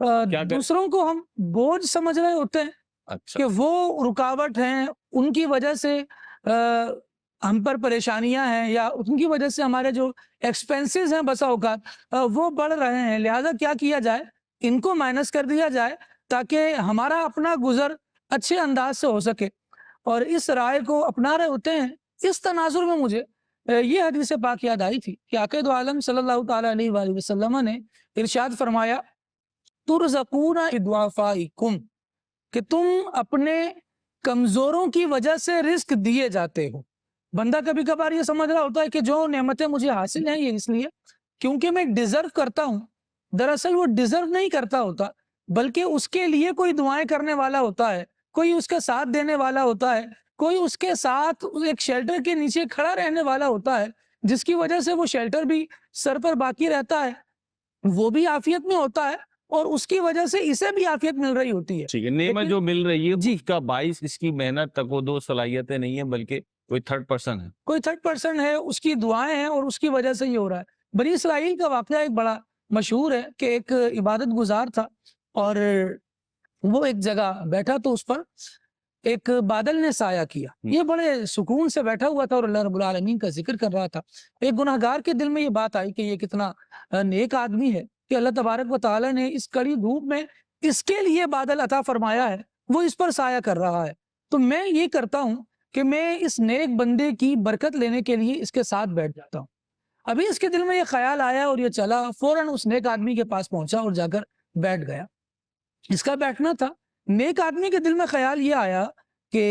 کیا دوسروں کو ہم بوجھ سمجھ رہے ہوتے ہیں اچھا کہ وہ رکاوٹ ہیں، ان کی وجہ سے ہم پر پریشانیاں ہیں، یا ان کی وجہ سے ہمارے جو ایکسپینسز ہیں بسا اوقات وہ بڑھ رہے ہیں، لہٰذا کیا کیا جائے، ان کو مائنس کر دیا جائے تاکہ ہمارا اپنا گزر اچھے انداز سے ہو سکے، اور اس رائے کو اپنا رہے ہوتے ہیں۔ اس تناظر میں مجھے یہ حدیث پاک یاد آئی تھی کہ آقا دو عالم صلی اللہ تعالیٰ علیہ وآلہ وسلم نے ارشاد فرمایا، ترزقون بضعفائکم، کہ تم اپنے کمزوروں کی وجہ سے رزق دیے جاتے ہو۔ بندہ کبھی کبھار یہ سمجھ رہا ہوتا ہے کہ جو نعمتیں مجھے حاصل ہیں یہ اس لیے کیونکہ میں ڈیزرو کرتا ہوں، دراصل وہ ڈیزرو نہیں کرتا ہوتا، بلکہ اس کے لیے کوئی دعائیں کرنے والا ہوتا ہے، کوئی اس کا ساتھ دینے والا ہوتا ہے، کوئی اس کے ساتھ ایک شیلٹر کے نیچے کھڑا رہنے والا ہوتا ہے، جس کی وجہ سے وہ شیلٹر بھی سر پر باقی رہتا ہے، وہ بھی عافیت میں ہوتا ہے، اور اس کی وجہ سے اسے بھی عافیت مل رہی ہوتی ہے۔ ٹھیک ہے، نعمت جو مل رہی ہے جی، اس کا باعث اس کی محنت تک و دو صلاحیتیں نہیں ہیں، بلکہ کوئی تھرڈ پرسن ہے۔ کوئی تھرڈ پرسن ہے، اس کی دعائیں ہیں، اور اس کی وجہ سے یہ ہو رہا ہے۔ بنی اسرائیل کا واقعہ ایک بڑا مشہور ہے کہ ایک عبادت گزار تھا، اور وہ ایک جگہ بیٹھا تو اس پر ایک بادل نے سایہ کیا، یہ بڑے سکون سے بیٹھا ہوا تھا اور اللہ رب العالمین کا ذکر کر رہا تھا۔ ایک گناہگار کے دل میں یہ بات آئی کہ یہ کتنا نیک آدمی ہے کہ اللہ تبارک و تعالیٰ نے اس کڑی دھوپ میں اس کے لیے بادل عطا فرمایا ہے، وہ اس پر سایہ کر رہا ہے، تو میں یہ کرتا ہوں کہ میں اس نیک بندے کی برکت لینے کے لیے اس کے ساتھ بیٹھ جاتا ہوں۔ ابھی اس کے دل میں یہ خیال آیا اور یہ چلا، فوراً اس نیک آدمی کے پاس پہنچا اور جا کر بیٹھ گیا۔ اس کا بیٹھنا تھا، نیک آدمی کے دل میں خیال یہ آیا کہ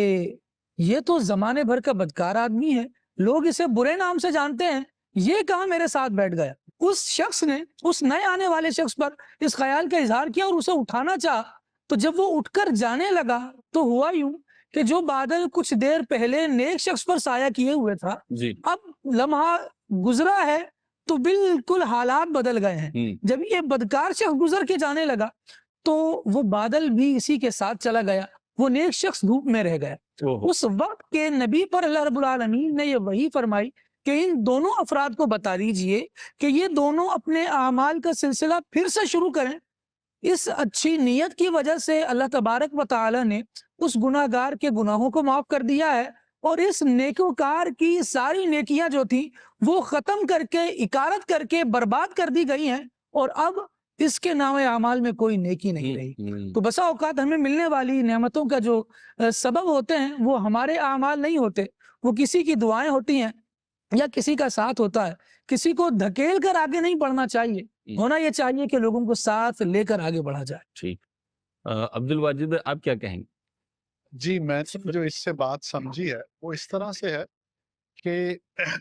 یہ تو زمانے بھر کا بدکار آدمی ہے، لوگ اسے برے نام سے جانتے ہیں، یہ کہاں میرے ساتھ بیٹھ گیا۔ اس شخص نے اس نئے آنے والے شخص پر اس خیال کا اظہار کیا اور اسے اٹھانا چاہا، تو جب وہ اٹھ کر جانے لگا تو ہوا یوں کہ جو بادل کچھ دیر پہلے نیک شخص پر سایہ کیے ہوئے تھا، جی اب لمحہ گزرا ہے تو بالکل حالات بدل گئے ہیں۔ جب یہ بدکار شخص گزر کے جانے لگا تو وہ بادل بھی اسی کے ساتھ چلا گیا، وہ نیک شخص دھوپ میں رہ گیا۔ اس وقت کے نبی پر اللہ رب العالمین نے یہ وحی فرمائی کہ ان دونوں افراد کو بتا دیجئے کہ یہ دونوں اپنے اعمال کا سلسلہ پھر سے شروع کریں۔ اس اچھی نیت کی وجہ سے اللہ تبارک و تعالی نے اس گناہگار کے گناہوں کو معاف کر دیا ہے، اور اس نیکوکار کی ساری نیکیاں جو تھی وہ ختم کر کے، اکارت کر کے برباد کر دی گئی ہیں، اور اب اس کے نام اعمال میں کوئی نیکی نہیں رہی۔ تو بسا اوقات ہمیں ملنے والی نعمتوں کا جو سبب ہوتے ہیں وہ ہمارے اعمال نہیں ہوتے، وہ کسی کی دعائیں ہوتی ہیں یا کسی کا ساتھ ہوتا ہے۔ کسی کو دھکیل کر آگے نہیں بڑھنا چاہیے، ہونا یہ چاہیے کہ لوگوں کو ساتھ لے کر آگے بڑھا جائے۔ ٹھیک، عبد الواجد آپ کیا کہیں گے؟ جی، میں نے جو اس سے بات سمجھی ہے وہ اس طرح سے ہے کہ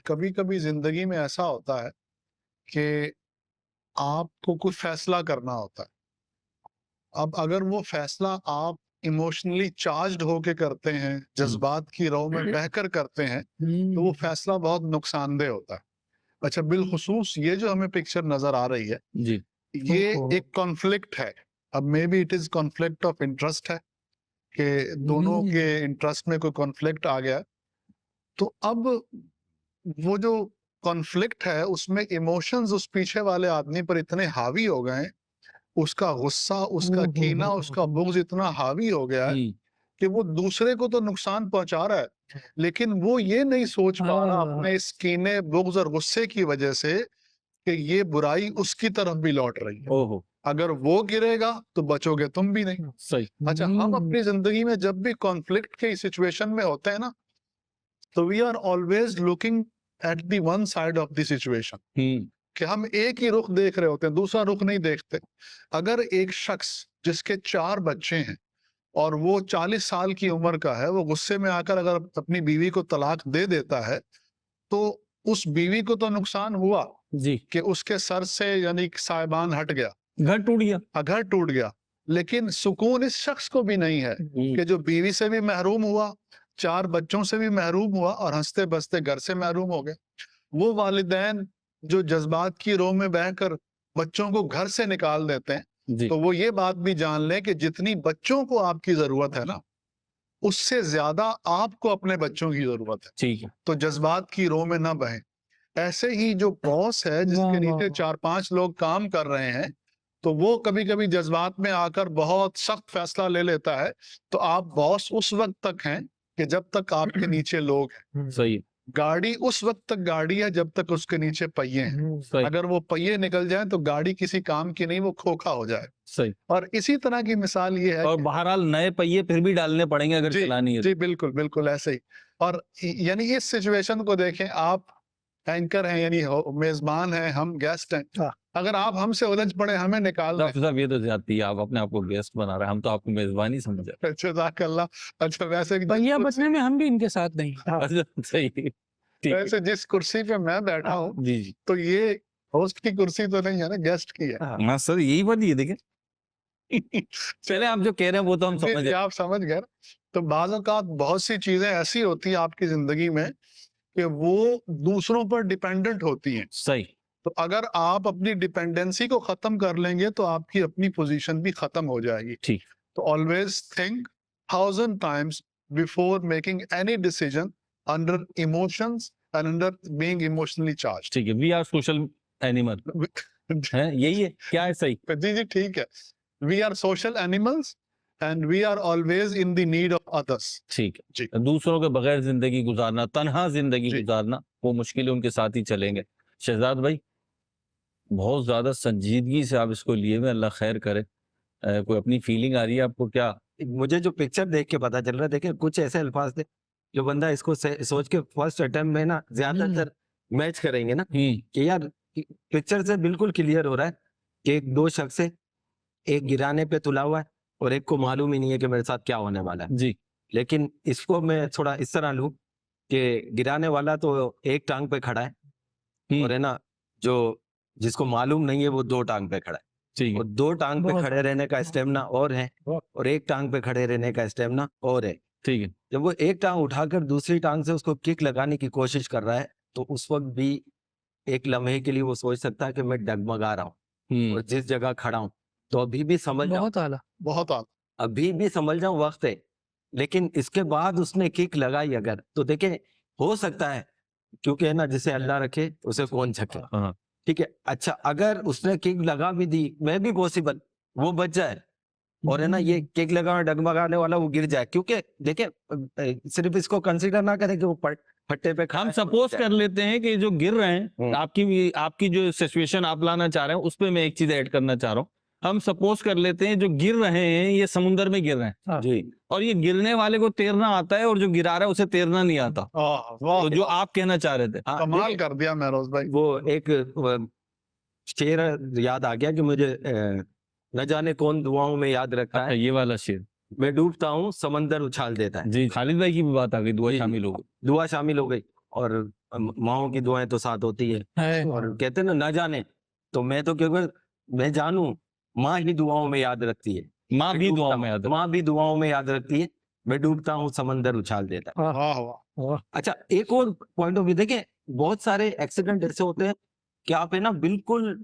کبھی کبھی زندگی میں ایسا ہوتا ہے کہ آپ کو کوئی فیصلہ کرنا ہوتا ہے۔ اب اگر وہ فیصلہ آپ ایموشنلی چارجڈ ہو کے کرتے ہیں، جذبات کی رو میں بہہ کر کرتے ہیں، تو وہ فیصلہ بہت نقصان دہ ہوتا ہے۔ اچھا، بالخصوص یہ جو ہمیں پکچر نظر آ رہی ہے، جی یہ ایک کانفلکٹ ہے۔ اب maybe it is conflict of interest ہے کہ دونوں کے انٹرسٹ میں کوئی کانفلکٹ آ گیا، تو اب وہ جو کانفلکٹ ہے اس میں ایموشنز اس پیچھے والے آدمی پر اتنے حاوی ہو گئے ہیں، اس کا غصہ، اس کا کینہ، اس کا بغض اتنا حاوی ہو گیا ہے کہ وہ دوسرے کو تو نقصان پہنچا رہا ہے، لیکن وہ یہ نہیں سوچ پا رہا اپنے اس کینے، بغض اور غصے کی وجہ سے کہ یہ برائی اس کی طرف بھی لوٹ رہی ہے۔ اگر وہ گرے گا تو بچو گے تم بھی نہیں۔ صحیح۔ اچھا، ہم اپنی زندگی میں جب بھی کانفلکٹ کی سچویشن میں ہوتے ہیں نا، تو we are always looking at the one side of the situation, کہ ہم ایک ہی رخ دیکھ رہے ہوتے ہیں، دوسرا رخ نہیں دیکھتے۔ اگر ایک شخص جس کے 4 بچے ہیں اور وہ 40 سال کی عمر کا ہے، وہ غصے میں آ کر اگر اپنی بیوی کو طلاق دے دیتا ہے، تو اس بیوی کو تو نقصان ہوا جی، کہ اس کے سر سے یعنی سائبان ہٹ گیا، گھر ٹوٹ گیا، گھر ٹوٹ گیا، لیکن سکون اس شخص کو بھی نہیں ہے کہ جو بیوی سے بھی محروم ہوا، 4 بچوں سے بھی محروم ہوا، اور ہنستے بستے گھر سے محروم ہو گئے۔ وہ والدین جو جذبات کی رو میں بہہ کر بچوں کو گھر سے نکال دیتے ہیں، تو وہ یہ بات بھی جان لیں کہ جتنی بچوں کو آپ کی ضرورت ہے نا، اس سے زیادہ آپ کو اپنے بچوں کی ضرورت ہے۔ ٹھیک ہے، تو جذبات کی رو میں نہ بہیں۔ ایسے ہی جو باس ہے جس کے نیچے 4-5 لوگ کام کر رہے ہیں، تو وہ کبھی کبھی جذبات میں آ کر بہت سخت فیصلہ لے لیتا ہے، تو آپ باس اس وقت تک ہیں کہ جب تک آپ کے نیچے لوگ ہیں. صحیح گاڑی اس وقت تک گاڑی ہے جب تک اس کے نیچے پہیے ہیں. صحیح اگر وہ پہیے نکل جائیں تو گاڑی کسی کام کی نہیں، وہ کھوکھا ہو جائے. صحیح. اور اسی طرح کی مثال یہ ہے اور بہرحال نئے پہیے پھر بھی ڈالنے پڑیں گے اگر جی چلانی ہے. جی بالکل بالکل ایسے ہی. اور یعنی اس سچویشن کو دیکھیں، آپ اینکر ہیں، یعنی میزبان ہیں، ہم گیسٹ ہیں. اگر آپ ہم سے الجھ پڑے، ہمیں نکال دیں. ڈاکٹر صاحب یہ تو زیادتی ہے، آپ اپنے آپ کو گیسٹ بنا رہے ہیں، ہم تو آپ کو میزبانی سمجھے. جزاک اللہ. اچھا ویسے پہیا بچنے میں ہم بھی ان کے ساتھ نہیں. اچھا صحیح ٹھیک ہے. ویسے جس کرسی پہ میں بیٹھا ہوں جی جی تو یہ ہوسٹ کی کرسی تو نہیں ہے نا، گیسٹ کی ہے. ہاں سر یہی بات ہے. دیکھیں چلے آپ جو کہہ رہے ہیں وہ تو ہم جی سمجھ جی آپ سمجھ گئے. تو بعض اوقات بہت سی چیزیں ایسی ہوتی ہیں آپ کی زندگی میں کہ وہ دوسروں پر ڈیپینڈنٹ ہوتی ہیں. صحیح. تو اگر آپ اپنی ڈیپینڈنسی کو ختم کر لیں گے تو آپ کی اپنی پوزیشن بھی ختم ہو جائے گی. ٹھیک. تو always think 1000 times before making any decision under emotions and under being emotionally charged. ٹھیک ہے. وی آر سوشل اینیمل ہے، یہی ہے کیا ہے؟ صحیح. جی جی ٹھیک ہے. We are social animals and we are always in the need of others. ٹھیک ہے. جی دوسروں کے بغیر زندگی گزارنا، تنہا زندگی جی. گزارنا، وہ مشکل ان کے ساتھ ہی چلیں گے. شہزاد بھائی بہت زیادہ سنجیدگی سے آپ اس کو لیے ہوئے، اللہ خیر کرے. کوئی اپنی فیلنگ آ رہی ہے آپ کو کیا؟ مجھے جو پکچر دیکھ کے پتا چل رہا ہے، دیکھیں کچھ ایسے الفاظ تھے جو بندہ اس کو سوچ کے فرسٹ اٹیمپٹ میں نا زیادہ تر میچ کریں گے نا کہ یار پکچر سے بالکل کلیئر ہو رہا ہے کہ ایک دو شخص ہے، ایک گرانے پہ تلا ہوا ہے اور ایک کو معلوم ہی نہیں ہے کہ میرے ساتھ کیا ہونے والا ہے. جی لیکن اس کو میں تھوڑا اس طرح لوں کہ گرانے والا تو ایک ٹانگ پہ کھڑا ہے اور ہے نا جو جس کو معلوم نہیں ہے وہ دو ٹانگ پہ کھڑا ہے. ٹھیک اور ہے. دو ٹانگ پہ بہت- کھڑے رہنے کا اسٹیمنا اور ہے اور ایک ٹانگ پہ کھڑے رہنے کا اسٹیمنا اور ہے. ٹھیک ہے. جب وہ ایک ٹانگ اٹھا کر دوسری ٹانگ سے اس کو کک لگانے کی کوشش کر رہا ہے تو اس وقت بھی ایک لمحے کے لیے وہ سوچ سکتا ہے کہ میں ڈگمگا رہا ہوں اور جس جگہ کھڑا ہوں تو ابھی بھی سمجھ جاؤں، بہت اعلیٰ. بہت آتا. ابھی بھی سمجھ جاؤں وقت ہے. لیکن اس کے بعد اس نے کک لگائی اگر تو دیکھیں ہو سکتا ہے، کیونکہ ہے نا جسے اللہ رکھے اسے کون چھکے. ہاں ٹھیک ہے. اچھا اگر اس نے کک لگا بھی دی، میں بھی پاسبل وہ بچ جائے اور ہے نا یہ کک لگا ڈگمگانے والا وہ گر جائے. کیونکہ دیکھیں صرف اس کو کنسیڈر نہ کریں کہ وہ پھٹے پہ ہم سپوز کر لیتے ہیں کہ جو گر رہے ہیں، آپ کی جو سچویشن آپ لانا چاہ رہے ہیں اس پہ میں ایک چیز ایڈ کرنا چاہ رہا ہوں. ہم سپوز کر لیتے ہیں جو گر رہے ہیں یہ سمندر میں گر رہے ہیں جی اور یہ گرنے والے کو تیرنا آتا ہے اور جو گرا رہا ہے اسے تیرنا نہیں آتا. تو جو آپ کہنا چاہ رہے تھے ہاں، کمال دیکھیں، کر دیا مہروز بھائی. وہ ایک شعر یاد آ گیا کہ مجھے نہ جانے کون دعاؤں میں یاد رکھا اچھا ہے. یہ والا شعر. میں ڈوبتا ہوں سمندر اچھال دیتا ہے. جی خالد بھائی کی بھی بات آ گئی، دعا جی. شامل ہو گئی. دعا شامل ہو گئی اور ماؤں کی دعائیں تو ساتھ ہوتی ہے. ہے. اور کہتے ہیں نا نہ جانے، تو میں تو کیونکہ میں جانوں ماں ہی دعاؤں میں یاد رکھتی ہے. ماں بھی دعاؤں میں یاد رکھے. ماں بھی دعاؤں میں یاد رکھتی ہے. میں ڈوبتا ہوں سمندر اچھال دیتا ہے. واہ واہ. اچھا ایک اور پوائنٹ آف ویو دیکھیں، بہت سارے ایکسیڈنٹ ایسے ہوتے ہیں کہ آپ ہے نا بالکل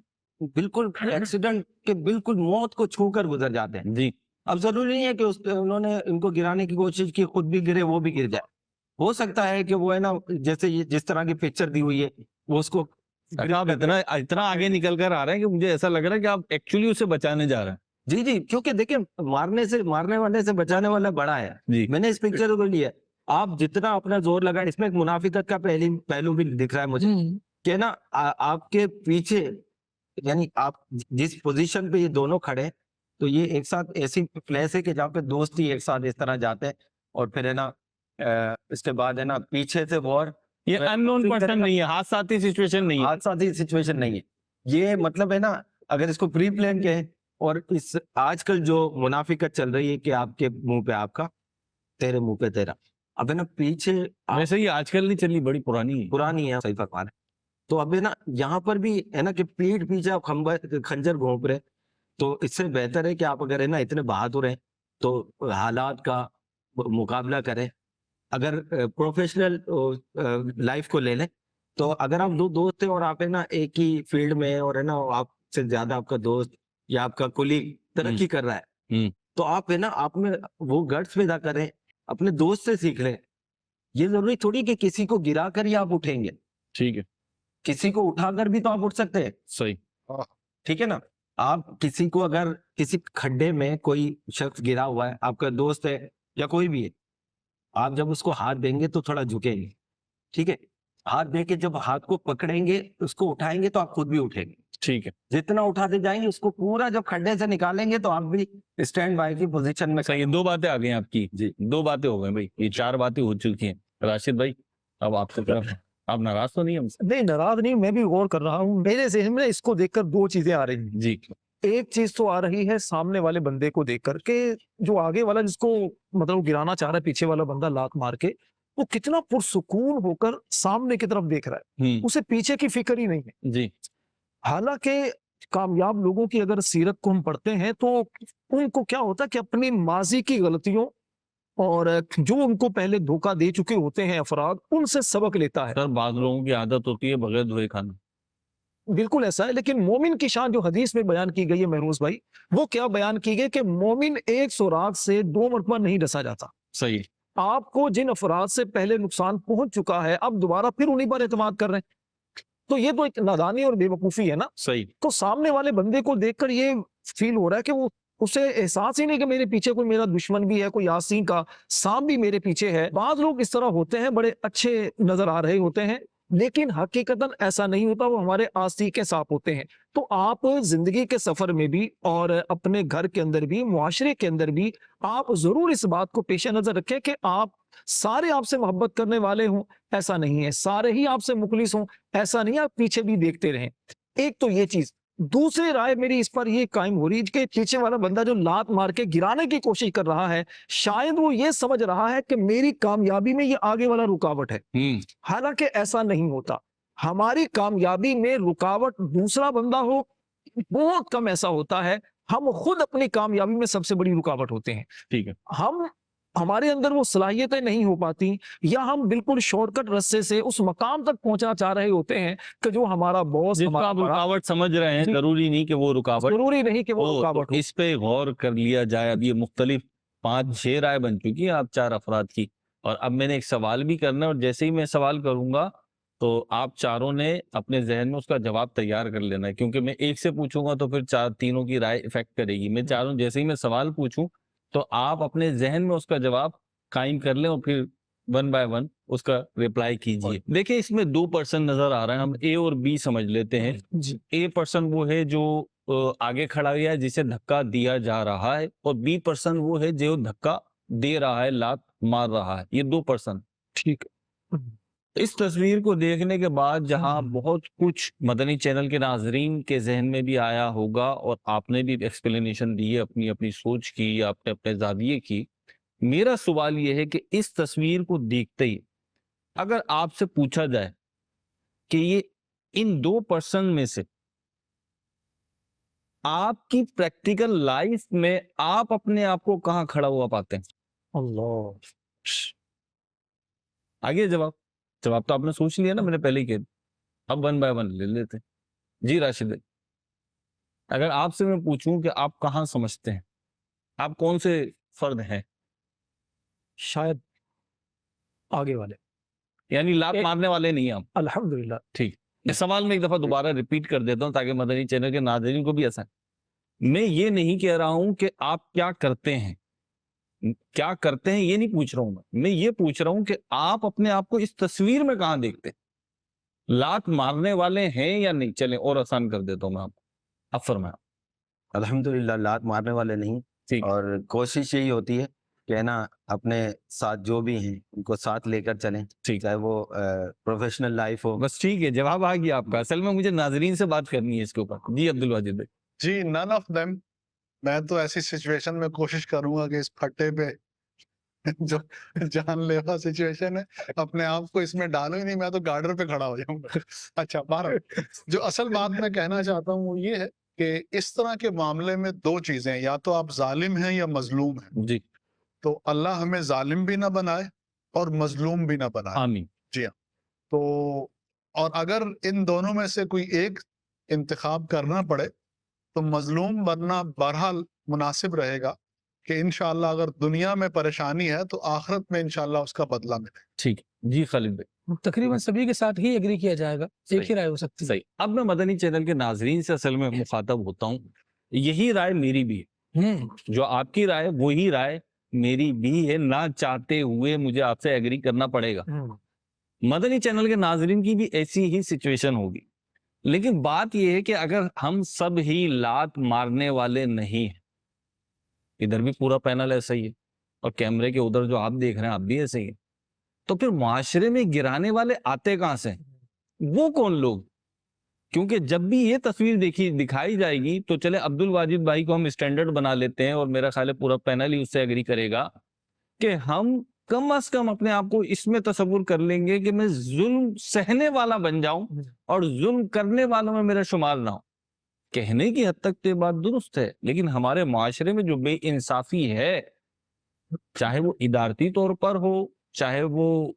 ایکسیڈنٹ کے بالکل موت کو چھو کر گزر جاتے ہیں. جی اب ضروری نہیں ہے کہ انہوں نے ان کو گرانے کی کوشش کی، خود بھی گرے وہ بھی گر جائے. ہو سکتا ہے کہ وہ ہے نا جیسے جس طرح کی پکچر دی ہوئی ہے وہ اس کو آپ اتنا آگے نکل کر آ رہے ہیں کہ مجھے ایسا لگ رہا ہے کہ آپ ایکچولی اسے بچانے جا رہے ہیں. جی جی کیونکہ دیکھیں مارنے والے سے بچانے والا بڑا ہے. جی میں نے اس پکچر کو لیا، آپ جتنا اپنا زور لگا، اس میں ایک منافقت کا پہلو بھی دکھ رہا ہے مجھے کہ نا آپ کے پیچھے یعنی آپ جس پوزیشن پہ یہ دونوں کھڑے تو یہ ایک ساتھ ایسی پلیس ہے کہ جہاں پہ دوست ہی ایک ساتھ اس طرح جاتے ہیں اور پھر ہے نا اس کے بعد ہے نا پیچھے سے وار. یہ ان نون پرسن نہیں ہے، حادثاتی سچویشن نہیں ہے. حادثاتی سچویشن نہیں ہے یہ. مطلب ہے نا اگر اس کو پری پلان کہیں اور اس آج کل جو منافقت چل رہی ہے کہ آپ کے منہ پہ آپ کا، تیرے منہ پہ تیرا، اب ہے نا پیچھے ویسے یہ آج کل نہیں چلی، بڑی پرانی ہے. پرانی ہے. صحیح فرما رہے. تو اب ہے نا یہاں پر بھی ہے نا کہ پیٹھ پیچھے آپ خنجر گھونپ رہے، تو اس سے بہتر ہے کہ آپ اگر ہے نا اتنے بہادر ہیں تو حالات کا مقابلہ کریں. اگر پروفیشنل لائف کو لے لیں تو اگر آپ دو دوست ہیں اور آپ ہے نا ایک ہی فیلڈ میں اور ہے نا آپ سے زیادہ آپ کا دوست یا آپ کا کولیگ ترقی کر رہا ہے تو آپ ہے نا آپ میں وہ گٹس پیدا کریں، اپنے دوست سے سیکھ لیں. یہ ضروری تھوڑی کہ کسی کو گرا کر ہی آپ اٹھیں گے، ٹھیک ہے. کسی کو اٹھا کر بھی تو آپ اٹھ سکتے ہیں. صحیح. ٹھیک ہے نا. آپ کسی کو اگر کسی کھڈے میں کوئی شخص گرا ہوا ہے، آپ کا دوست ہے یا کوئی بھی ہے، آپ جب اس کو ہاتھ دیں گے تو تھوڑا جھکیں گے، ٹھیک ہے؟ ہاتھ دے کے جب ہاتھ کو پکڑیں گے، اس کو اٹھائیں گے تو آپ خود بھی اٹھیں گے، ٹھیک ہے. جتنا اٹھاتے جائیں گے اس کو پورا جب کھڈے سے نکالیں گے تو آپ بھی اسٹینڈ بائی کی پوزیشن میں. صحیح. 2 باتیں آ گئی آپ کی. جی 2 باتیں ہو گئی بھائی, یہ 4 باتیں ہو چکی ہیں. راشد بھائی اب آپ سے طرف, آپ ناراض تو نہیں ہم سے؟ نہیں ناراض نہیں, میں بھی غور کر رہا ہوں. میرے ذہن میں اس کو دیکھ کر دو چیزیں آ رہی ہیں. جی ایک چیز تو آ رہی ہے سامنے والے بندے کو دیکھ کر کہ جو آگے والا جس کو مطلب گرانا چاہ رہا ہے, پیچھے والا بندہ لات مار کے, وہ کتنا پرسکون ہو کر سامنے کی طرف دیکھ رہا ہے, اسے پیچھے کی فکر ہی نہیں ہے. جی حالانکہ کامیاب لوگوں کی اگر سیرت کو ہم پڑھتے ہیں تو ان کو کیا ہوتا ہے کہ اپنی ماضی کی غلطیوں اور جو ان کو پہلے دھوکہ دے چکے ہوتے ہیں افراد, ان سے سبق لیتا ہے. سر, بعض لوگوں کی عادت ہوتی ہے بغیر دھوئے کھانا. بالکل ایسا ہے, لیکن مومن کی شان جو حدیث میں بیان کی گئی ہے محروز بھائی, وہ کیا بیان کی گئی کہ مومن ایک سوراخ سے 2 مرتبہ نہیں ڈسا جاتا. صحیح. آپ کو جن افراد سے پہلے نقصان پہنچ چکا ہے, اب دوبارہ پھر انہیں پر اعتماد کر رہے ہیں, تو یہ تو ایک نادانی اور بے وقوفی ہے نا. صحیح. تو سامنے والے بندے کو دیکھ کر یہ فیل ہو رہا ہے کہ وہ اسے احساس ہی نہیں کہ میرے پیچھے کوئی میرا دشمن بھی ہے, کوئی یاسین کا سام بھی میرے پیچھے ہے. بعض لوگ اس طرح ہوتے ہیں, بڑے اچھے نظر آ رہے ہوتے ہیں, لیکن حقیقتاً ایسا نہیں ہوتا, وہ ہمارے آستی کے سانپ ہوتے ہیں. تو آپ زندگی کے سفر میں بھی اور اپنے گھر کے اندر بھی, معاشرے کے اندر بھی, آپ ضرور اس بات کو پیش نظر رکھیں کہ آپ سارے آپ سے محبت کرنے والے ہوں, ایسا نہیں ہے. سارے ہی آپ سے مخلص ہوں, ایسا نہیں ہے. آپ پیچھے بھی دیکھتے رہیں. ایک تو یہ چیز. دوسری رائے میری اس پر یہ قائم ہو رہی ہے کہ پیچھے والا بندہ جو لات مار کے گرانے کی کوشش کر رہا ہے, شاید وہ یہ سمجھ رہا ہے کہ میری کامیابی میں یہ آگے والا رکاوٹ ہے. حالانکہ ایسا نہیں ہوتا. ہماری کامیابی میں رکاوٹ دوسرا بندہ ہو, بہت کم ایسا ہوتا ہے. ہم خود اپنی کامیابی میں سب سے بڑی رکاوٹ ہوتے ہیں. ٹھیک ہے. ہمارے اندر وہ صلاحیتیں نہیں ہو پاتی, یا ہم بالکل شارٹ کٹ رستے سے اس مقام تک پہنچنا چاہ رہے ہوتے ہیں کہ جو ہمارا باس, جس کو آپ رکاوٹ سمجھ رہے ہیں, ضروری نہیں کہ وہ رکاوٹ, ضروری نہیں کہ وہ رکاوٹ ہو. اس پہ غور کر لیا جائے. اب یہ مختلف 5-6 رائے بن چکی ہیں آپ 4 افراد کی, اور اب میں نے ایک سوال بھی کرنا ہے, اور جیسے ہی میں سوال کروں گا تو آپ چاروں نے اپنے ذہن میں اس کا جواب تیار کر لینا ہے, کیونکہ میں ایک سے پوچھوں گا تو پھر تینوں کی رائے افیکٹ کرے گی. میں چاروں جیسے ہی میں سوال پوچھوں تو آپ اپنے ذہن میں اس کا جواب قائم کر لیں, اور پھر 1 by 1 اس کا ریپلائی کیجئے. دیکھیں اس میں 2 پرسن نظر آ رہے ہیں, ہم اے اور بی سمجھ لیتے ہیں. اے پرسن وہ ہے جو آگے کھڑا ہوا ہے, جسے دھکا دیا جا رہا ہے, اور بی پرسن وہ ہے جو دھکا دے رہا ہے, لات مار رہا ہے. یہ 2 پرسن. ٹھیک. اس تصویر کو دیکھنے کے بعد جہاں بہت کچھ مدنی چینل کے ناظرین کے ذہن میں بھی آیا ہوگا, اور آپ نے بھی ایکسپلینیشن دی ہے, اپنی اپنی سوچ کی, آپ نے اپنے زاویے کی. میرا سوال یہ ہے کہ اس تصویر کو دیکھتے ہی اگر آپ سے پوچھا جائے کہ یہ ان 2 پرسن میں سے آپ کی پریکٹیکل لائف میں آپ اپنے آپ کو کہاں کھڑا ہوا پاتے ہیں؟ اللہ, آگے جواب تو آپ نے سوچ لیا نا, میں نے پہلے ہی کہا. اب 1 by 1 لے لیتے ہیں. جی راشد بھائی, اگر آپ سے میں پوچھوں کہ آپ کہاں سمجھتے ہیں, آپ کون سے فرد ہیں؟ شاید آگے والے, یعنی لات مارنے والے نہیں آپ. الحمدللہ. ٹھیک. اس سوال میں ایک دفعہ دوبارہ ریپیٹ کر دیتا ہوں تاکہ مدنی چینل کے ناظرین کو بھی آسان. میں یہ نہیں کہہ رہا ہوں کہ آپ کیا کرتے ہیں, کیا کرتے ہیں یہ نہیں پوچھ رہا ہوں. میں یہ پوچھ رہا ہوں کہ آپ اپنے آپ کو اس تصویر میں کہاں دیکھتے ہیں, لات مارنے والے ہیں یا نہیں؟ چلیں اور آسان کر دیتا ہوں میں آپ کو. اب فرمایا. الحمدللہ لات مارنے والے نہیں, اور کوشش یہی ہوتی ہے کہ نا اپنے ساتھ جو بھی ہیں ان کو ساتھ لے کر چلیں, چاہے وہ پروفیشنل لائف ہو. بس ٹھیک ہے, جواب آ گیا آپ کا. اصل میں مجھے ناظرین سے بات کرنی ہے اس کے اوپر. جی عبدالواجد بھائی. جی none of them. میں تو ایسی سچویشن میں کوشش کروں گا کہ اس پھٹے پہ جو جان لیوا سچویشن ہے, اپنے آپ کو اس میں ڈالو ہی نہیں, میں تو گارڈر پہ کھڑا ہو جاؤں گا. اچھا بہرحال جو اصل بات میں کہنا چاہتا ہوں وہ یہ ہے کہ اس طرح کے معاملے میں 2 چیزیں, یا تو آپ ظالم ہیں یا مظلوم ہیں. جی. تو اللہ ہمیں ظالم بھی نہ بنائے اور مظلوم بھی نہ بنائے. آمین. جی ہاں. تو اور اگر ان دونوں میں سے کوئی ایک انتخاب کرنا پڑے تو مظلوم بننا بہرحال مناسب رہے گا, کہ انشاءاللہ اگر دنیا میں پریشانی ہے تو آخرت میں انشاءاللہ اس کا بدلہ ملے. ٹھیک ہے جی خالد بھائی تقریباً سبھی کے ساتھ ہی ایگری کیا جائے گا, ایک ہی رائے ہو سکتی ہے. صحیح. اب میں مدنی چینل کے ناظرین سے اصل میں مخاطب ہوتا ہوں, یہی رائے میری بھی ہے, جو آپ کی رائے وہی رائے میری بھی ہے, نہ چاہتے ہوئے مجھے آپ سے ایگری کرنا پڑے گا. مدنی چینل کے ناظرین کی بھی ایسی ہی سچویشن ہوگی, لیکن بات یہ ہے کہ اگر ہم سب ہی لات مارنے والے نہیں ہیں, ادھر بھی پورا پینل ایسا ہی ہے اور کیمرے کے ادھر جو آپ دیکھ رہے ہیں آپ بھی ایسے ہی ہیں, تو پھر معاشرے میں گرانے والے آتے کہاں سے ہیں؟ وہ کون لوگ؟ کیونکہ جب بھی یہ تصویر دکھائی جائے گی تو چلے عبد الواجد بھائی کو ہم اسٹینڈرڈ بنا لیتے ہیں, اور میرا خیال ہے پورا پینل ہی اس سے ایگری کرے گا کہ ہم کم از کم اپنے آپ کو اس میں تصور کر لیں گے کہ میں ظلم سہنے والا بن جاؤں اور ظلم کرنے والوں میں میرا شمار نہ ہو. کہنے کی حد تک تو یہ بات درست ہے, لیکن ہمارے معاشرے میں جو بے انصافی ہے, چاہے وہ ادارتی طور پر ہو, چاہے وہ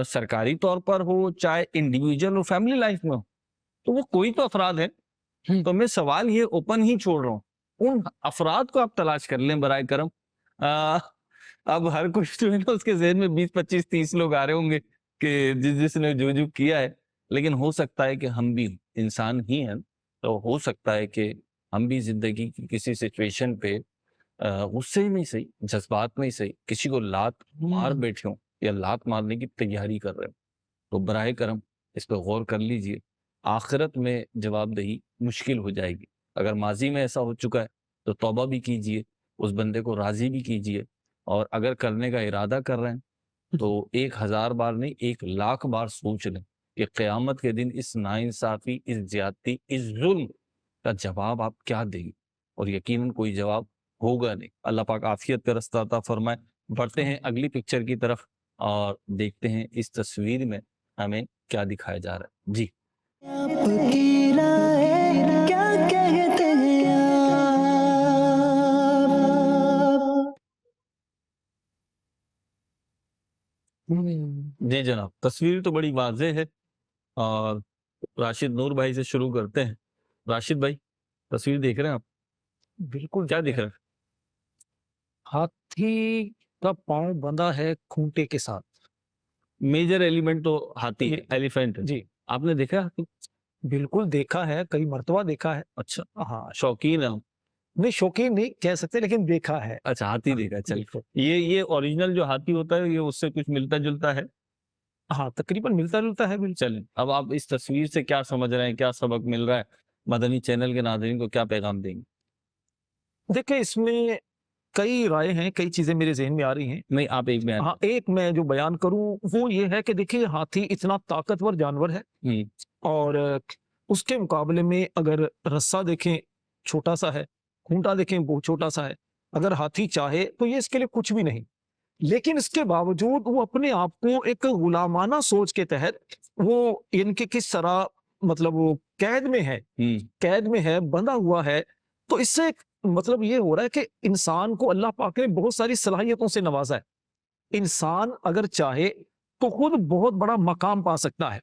سرکاری طور پر ہو, چاہے انڈیویجول اور فیملی لائف میں ہو, تو وہ کوئی تو افراد ہیں. تو میں سوال یہ اوپن ہی چھوڑ رہا ہوں, ان افراد کو آپ تلاش کر لیں برائے کرم. اب ہر کچھ جو ہے نا اس کے ذہن میں 20 25 30 لوگ آ رہے ہوں گے کہ جس نے جو کیا ہے, لیکن ہو سکتا ہے کہ ہم بھی انسان ہی ہیں, تو ہو سکتا ہے کہ ہم بھی زندگی کی کسی سچویشن پہ غصے میں صحیح, جذبات میں صحیح, کسی کو لات مار بیٹھے ہوں یا لات مارنے کی تیاری کر رہے ہوں. تو براہ کرم اس پہ غور کر لیجئے, آخرت میں جواب دہی مشکل ہو جائے گی. اگر ماضی میں ایسا ہو چکا ہے تو توبہ بھی کیجئے, اس بندے کو راضی بھی کیجئے, اور اگر کرنے کا ارادہ کر رہے ہیں تو 1000 بار نہیں 1,00,000 بار سوچ لیں کہ قیامت کے دن اس ناانصافی, اس زیادتی, اس ظلم کا جواب آپ کیا دیں گے, اور یقیناً کوئی جواب ہوگا نہیں. اللہ پاک عافیت کا رستہ عطا فرمائے. بڑھتے ہیں اگلی پکچر کی طرف اور دیکھتے ہیں اس تصویر میں ہمیں کیا دکھایا جا رہا ہے. جی آپ کی رائے کیا کہتے ہیں آپ؟ جی جناب, تصویر تو بڑی واضح ہے, اور راشد نور بھائی سے شروع کرتے ہیں. راشد بھائی تصویر دیکھ رہے ہیں آپ؟ بالکل. کیا دیکھ رہے ہیں؟ ہاتھی کا پاؤں بندھا ہے کھونٹے کے ساتھ. میجر ایلیمنٹ تو ہاتھی ہے, ایلیفینٹ ہے. جی آپ نے دیکھا ہاتھی؟ بالکل دیکھا ہے, کئی مرتبہ دیکھا ہے. اچھا, ہاں, شوقین ہے ہم. نہیں شوقین نہیں کہہ سکتے, لیکن دیکھا ہے. اچھا ہاتھی دیکھا. چل, بالکل. یہ اوریجنل جو ہاتھی ہوتا ہے یہ اس سے کچھ ملتا جلتا ہے. ہاں تقریباً ملتا جلتا ہے. بالکل. چلیں, اب آپ اس تصویر سے کیا سمجھ رہے ہیں, کیا سبق مل رہا ہے, مدنی چینل کے ناظرین کو کیا پیغام دیں گے؟ دیکھیں اس میں کئی رائے ہیں, کئی چیزیں میرے ذہن میں آ رہی ہیں. نہیں آپ ایک بیان. ہاں, ایک میں جو بیان کروں وہ یہ ہے کہ دیکھیں ہاتھی اتنا طاقتور جانور ہے, اور اس کے مقابلے میں اگر رسہ دیکھیں چھوٹا سا ہے, کھونٹا دیکھیں بہت چھوٹا سا ہے. اگر ہاتھی چاہے تو یہ اس کے لیے کچھ بھی نہیں, لیکن اس کے باوجود وہ اپنے آپ کو ایک غلامانہ سوچ کے تحت وہ ان کے کس طرح مطلب وہ قید میں ہے, بندھا ہوا ہے. تو اس سے مطلب یہ ہو رہا ہے کہ انسان کو اللہ پاک نے بہت ساری صلاحیتوں سے نوازا ہے. انسان اگر چاہے تو خود بہت بڑا مقام پا سکتا ہے,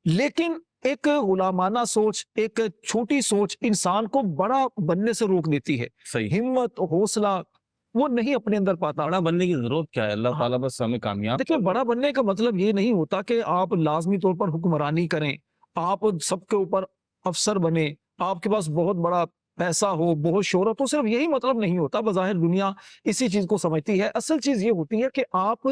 لیکن ایک غلامانہ سوچ, ایک چھوٹی سوچ انسان کو بڑا بننے سے روک دیتی ہے. صحیح. ہمت, حوصلہ وہ نہیں اپنے اندر پاتا. بڑا بننے کی ضرورت کیا ہے, اللہ تعالیٰ بس ہمیں کامیاب. دیکھیں بڑا بننے کا مطلب یہ نہیں ہوتا کہ آپ لازمی طور پر حکمرانی کریں, آپ سب کے اوپر افسر بنے, آپ کے پاس بہت بڑا پیسہ ہو, بہت شہرت ہو. صرف یہی مطلب نہیں ہوتا. بظاہر دنیا اسی چیز کو سمجھتی ہے. اصل چیز یہ ہوتی ہے کہ آپ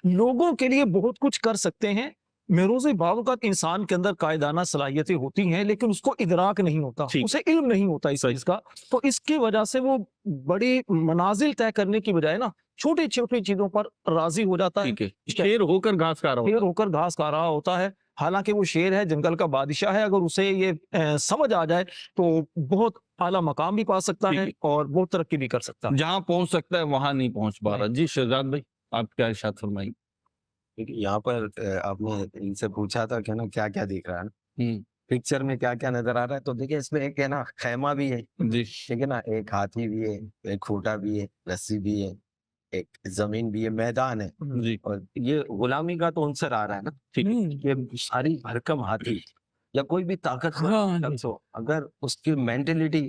لوگوں کے لیے بہت کچھ کر سکتے ہیں. مروزی بعض اوقات انسان کے اندر قائدانہ صلاحیتیں ہوتی ہیں, لیکن اس کو ادراک نہیں ہوتا, اسے علم نہیں ہوتا اس چیز کا. تو اس کی وجہ سے وہ بڑی منازل طے کرنے کی بجائے نا چھوٹی چھوٹی چیزوں پر راضی ہو جاتا ہے. شیر ہو کر گھاس کھا رہا ہوتا ہے. حالانکہ وہ شیر ہے, جنگل کا بادشاہ ہے. اگر اسے یہ سمجھ آ جائے تو بہت اعلیٰ مقام بھی پا سکتا ہے اور بہت ترقی بھی کر سکتا ہے. جہاں پہنچ سکتا ہے وہاں نہیں پہنچ پا رہا. جی شہزاد بھائی آپ کیا ارشاد فرمائیں؟ یہاں پر آپ نے ان سے پوچھا تھا کہ نا کیا کیا دیکھ رہا ہے, پکچر میں کیا کیا نظر آ رہا ہے. تو دیکھیں اس میں ایک ہے نا خیمہ بھی ہے, ٹھیک ہے نا, ایک ہاتھی بھی ہے, ایک کھوٹا بھی ہے, رسی بھی ہے, ایک زمین بھی ہے, میدان ہے. اور یہ غلامی کا تو عنصر آ رہا ہے نا. یہ ساری بھرکم ہاتھی یا کوئی بھی طاقتور شخص ہو, اگر اس کی مینٹلٹی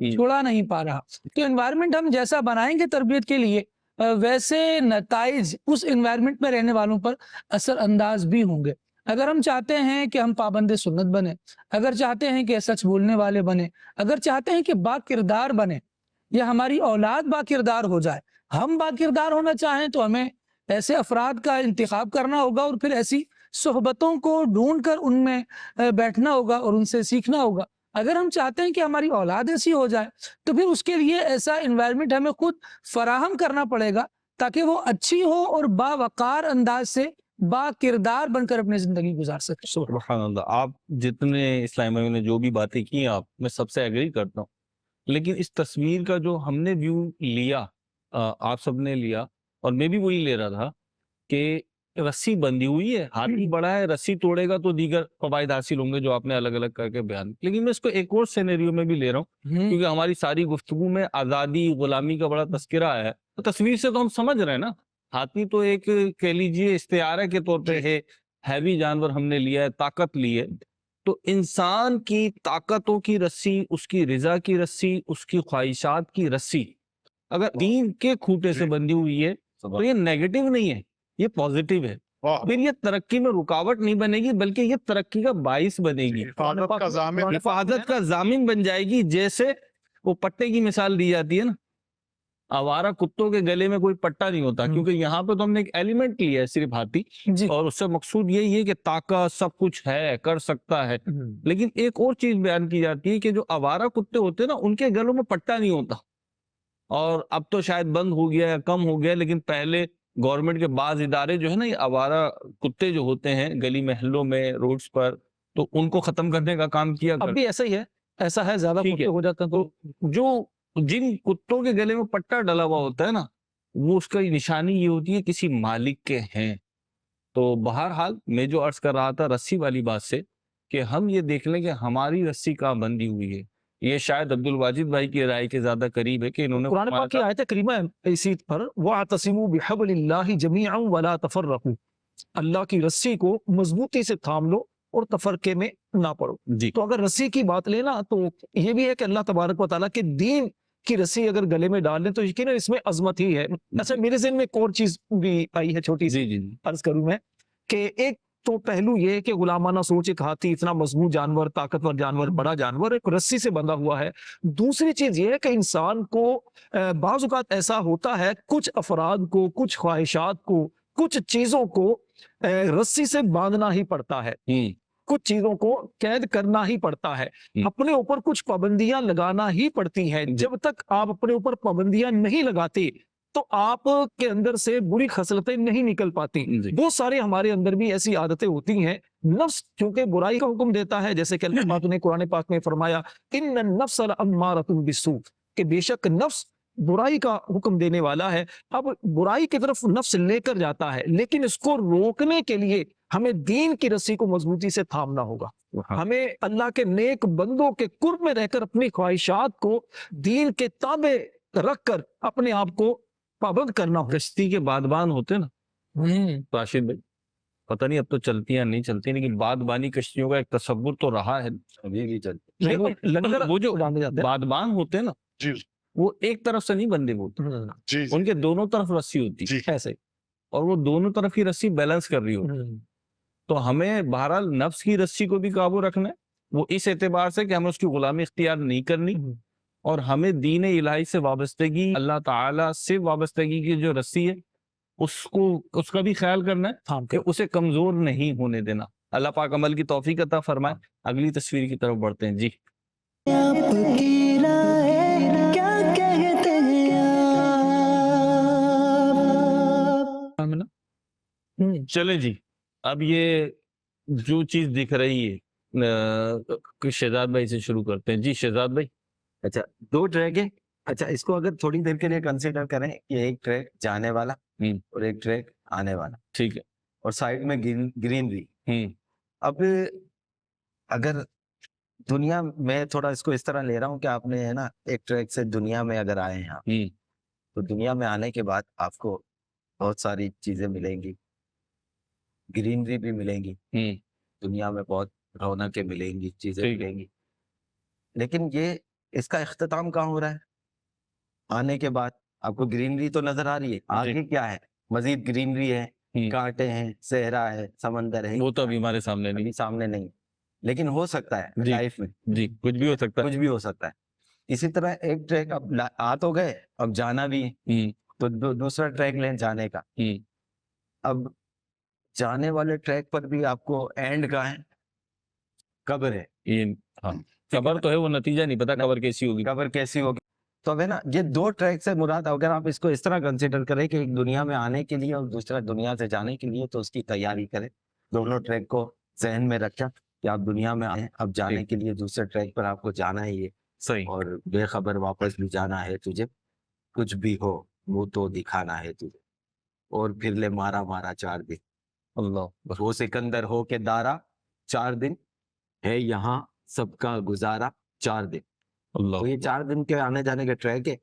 چھڑا نہیں پا رہا. تو انوائرمنٹ ہم جیسا بنائیں گے تربیت کے لیے ویسے نتائج اس انوائرمنٹ میں رہنے والوں پر اثر انداز بھی ہوں گے. اگر ہم چاہتے ہیں کہ ہم پابند سنت بنیں، اگر چاہتے ہیں کہ سچ بولنے والے بنیں، اگر چاہتے ہیں کہ با کردار بنیں یا ہماری اولاد با کردار ہو جائے، ہم با کردار ہونا چاہیں تو ہمیں ایسے افراد کا انتخاب کرنا ہوگا اور پھر ایسی صحبتوں کو ڈھونڈ کر ان میں بیٹھنا ہوگا اور ان سے سیکھنا ہوگا. اگر ہم چاہتے ہیں کہ ہماری اولاد ایسی ہو جائے تو پھر اس کے لیے ایسا انوائرمنٹ ہمیں خود فراہم کرنا پڑے گا تاکہ وہ اچھی ہو اور باوقار انداز سے با کردار بن کر اپنی زندگی گزار سکے. سبحان اللہ. آپ جتنے اسلام بھائی نے جو بھی باتیں کی آپ میں سب سے ایگری کرتا ہوں، لیکن اس تصویر کا جو ہم نے ویو لیا، آپ سب نے لیا اور میں بھی وہی لے رہا تھا کہ رسی بندھی ہوئی ہے، ہاتھی بڑا ہے، رسی توڑے گا تو دیگر فوائد حاصل ہوں گے جو آپ نے الگ الگ کر کے بیان. لیکن میں اس کو ایک اور سینیریو میں بھی لے رہا ہوں کیونکہ ہماری ساری گفتگو میں آزادی غلامی کا بڑا تذکرہ آیا ہے. تو تصویر سے تو ہم سمجھ رہے ہیں نا، ہاتھی تو ایک کہہ لیجیے استعارہ کے طور پہ ہے بھی جانور ہم نے لیا ہے، طاقت لی ہے. تو انسان کی طاقتوں کی رسی، اس کی رضا کی رسی، اس کی خواہشات کی رسی اگر دین کے کھوٹے سے بندھی ہوئی ہے تو یہ نیگیٹو نہیں ہے، یہ پازیٹیو ہے. پھر یہ ترقی میں رکاوٹ نہیں بنے گی بلکہ یہ ترقی کا باعث بنے گی، حفاظت کا ضامن. حفاظت کا ضامن بن جائے گی. جیسے وہ پٹے کی مثال دی جاتی ہے نا، آوارہ کتوں کے گلے میں کوئی پٹا نہیں ہوتا کیونکہ یہاں پہ تو ہم نے ایک ایلیمنٹ لیا ہے صرف ہاتھی، جی اور اس سے مقصود یہی ہے کہ طاقت سب کچھ ہے، کر سکتا ہے. لیکن ایک اور چیز بیان کی جاتی ہے کہ جو آوارہ کتے ہوتے ہیں نا ان کے گلوں میں پٹا نہیں ہوتا، اور اب تو شاید بند ہو گیا یا کم ہو گیا، لیکن پہلے گورنمنٹ کے بعض ادارے جو ہے نا یہ آوارہ کتے جو ہوتے ہیں گلی محلوں میں روڈز پر، تو ان کو ختم کرنے کا کام کیا اب بھی ایسا ہی ہے، ایسا ہے، زیادہ ٹھیک ہے. کتے ہو جاتے ہیں تو جو جن کتوں کے گلے میں پٹا ڈلا ہوا ہوتا ہے نا وہ اس کا نشانی یہ ہوتی ہے کسی مالک کے ہیں. تو بہرحال میں جو عرض کر رہا تھا رسی والی بات سے کہ ہم یہ دیکھ لیں کہ ہماری رسی کہاں بندھی ہوئی ہے. یہ شاید عبد الواجد بھائی کی رائے کے زیادہ قریب ہے کہ انہوں نے قرآن پاک کی آیت کریمہ ہے اسی پر، وَاعْتَصِمُوا بِحَبْلِ اللَّهِ جَمِيعًا وَلَا تَفَرَّقُوا، اللہ کی رسی کو مضبوطی سے تھام لو اور تفرقے میں نہ پڑو. جی تو اگر رسی کی بات لینا تو یہ بھی ہے کہ اللہ تبارک و تعالیٰ کے دین کی رسی اگر گلے میں ڈال لیں تو یقیناً اس میں عظمت ہی ہے. اچھا میرے ذہن میں ایک اور چیز بھی آئی ہے چھوٹی سی، جی جی عرض کروں میں کہ ایک تو پہلو یہ ہے کہ غلامانہ سوچ، ایک ہاتھی اتنا مضبوط جانور، طاقتور جانور، بڑا جانور ایک رسی سے بندھا ہوا ہے. دوسری چیز یہ ہے کہ انسان کو بعض اوقات ایسا ہوتا ہے کچھ افراد کو، کچھ خواہشات کو، کچھ چیزوں کو رسی سے باندھنا ہی پڑتا ہے، کچھ چیزوں کو قید کرنا ہی پڑتا ہے، اپنے اوپر کچھ پابندیاں لگانا ہی پڑتی ہیں. جب تک آپ اپنے اوپر پابندیاں نہیں لگاتے تو آپ کے اندر سے بری خصلتیں نہیں نکل پاتی. بہت سارے ہمارے اندر بھی ایسی عادتیں ہوتی ہیں. نفس چونکہ برائی کا حکم دیتا ہے، جیسے کہ اللہ پاک نے قرآن پاک میں فرمایا ان النفس لامارۃ بالسوء، کہ بے شک نفس برائی کا حکم دینے والا ہے. اب برائی کی طرف نفس لے کر جاتا ہے، لیکن اس کو روکنے کے لیے ہمیں دین کی رسی کو مضبوطی سے تھامنا ہوگا. ہمیں اللہ کے نیک بندوں کے قرب میں رہ کر اپنی خواہشات کو دین کے تابع رکھ کر اپنے آپ کو پابند کرنا ہوگا. کشتی کے بادبان ہوتے نا راشد بھائی، پتہ نہیں اب تو چلتی ہیں نہیں چلتی، لیکن بادبانی کشتیوں کا ایک تصور تو رہا ہے ابھی بھی چلتی. لنگر وہ جو اڑانے جاتے ہیں. بادبان ہوتے ہیں نا جی وہ ایک طرف سے نہیں بندے ہوتے، جی ان کے دونوں طرف رسی ہوتی جی ایسے اور وہ دونوں طرف کی رسی بیلنس کر رہی ہوتی. تو ہمیں بہرحال نفس کی رسی کو بھی قابو رکھنا ہے، وہ اس اعتبار سے کہ ہمیں اس کی غلامی اختیار نہیں کرنی، اور ہمیں دین الہی سے وابستگی، اللہ تعالیٰ سے وابستگی کی جو رسی ہے اس کا بھی خیال کرنا ہے کہ اسے کمزور نہیں ہونے دینا. اللہ پاک عمل کی توفیق عطا فرمائے. اگلی تصویر کی طرف بڑھتے ہیں. جی آپ کی رائے کیا کہتے ہیں آپ؟ چلیں جی، اب یہ جو چیز دکھ رہی ہے شہزاد بھائی سے شروع کرتے ہیں. جی شہزاد بھائی. اچھا دو ٹریک ہے. اچھا اس کو اگر تھوڑی دیر کے لیے کنسیڈر کریں کہ ایک ٹریک جانے والا اور ایک ٹریک آنے والا، ٹھیک ہے، اور سائڈ میں گرینری. اب اگر دنیا میں تھوڑا اس کو اس طرح لے رہا ہوں کہ آپ نے ہے نا ایک ٹریک سے دنیا میں اگر آئے ہیں آپ، تو دنیا میں آنے کے بعد آپ کو بہت ساری چیزیں ملیں گی، گرینری بھی ملیں گی، دنیا میں بہت رونقیں ملیں گی، چیزیں ملیں گی. لیکن یہ اس کا اختتام کہاں ہو رہا ہے؟ آنے کے بعد آپ کو گرینری تو نظر آ رہی ہے، آگے کیا ہے؟ مزید گرینری ہے، کانٹے ہیں، صحرا ہے، سمندر ہے، وہ تو ابھی ہمارے سامنے نہیں. ابھی سامنے نہیں، لیکن ہو سکتا ہے جی. لائف میں جی کچھ بھی ہو سکتا ہے. کچھ بھی ہو سکتا ہے. اسی طرح ایک ٹریک اب آ تو گئے، اب جانا بھی ہے، تو دوسرا ٹریک لیں جانے کا. اب جانے والے ٹریک پر بھی آپ کو اینڈ کہاں ہے؟ قبر ہے. ہاں خبر تو ہے، وہ نتیجہ نہیں پتا خبر کیسی ہوگی. قبر کیسی ہوگی. تو اب ہے نا، یہ دو ٹریک سے مراد اگر آپ اس کو اس طرح کنسیڈر کریں کہ ایک دنیا میں آنے کے لیے اور دوسرا دنیا سے جانے کے لیے، تو اس کی تیاری کریں. دونوں ٹریک کو ذہن میں رکھیں کہ آپ دنیا میں آئے، اب جانے کے لیے دوسرے ٹریک پر آپ کو جانا ہی ہے. صحیح. اور بے خبر واپس بھی جانا ہے تجھے، کچھ بھی ہو وہ تو دکھانا ہے تجھے. اور پھر لے مارا مارا 4 دن، اللہ وہ سکندر ہو کے دارا 4 دن ہے یہاں سب کا گزارا 4 دن. اللہ تو یہ 4 دن کے آنے جانے کے ٹریک ہے.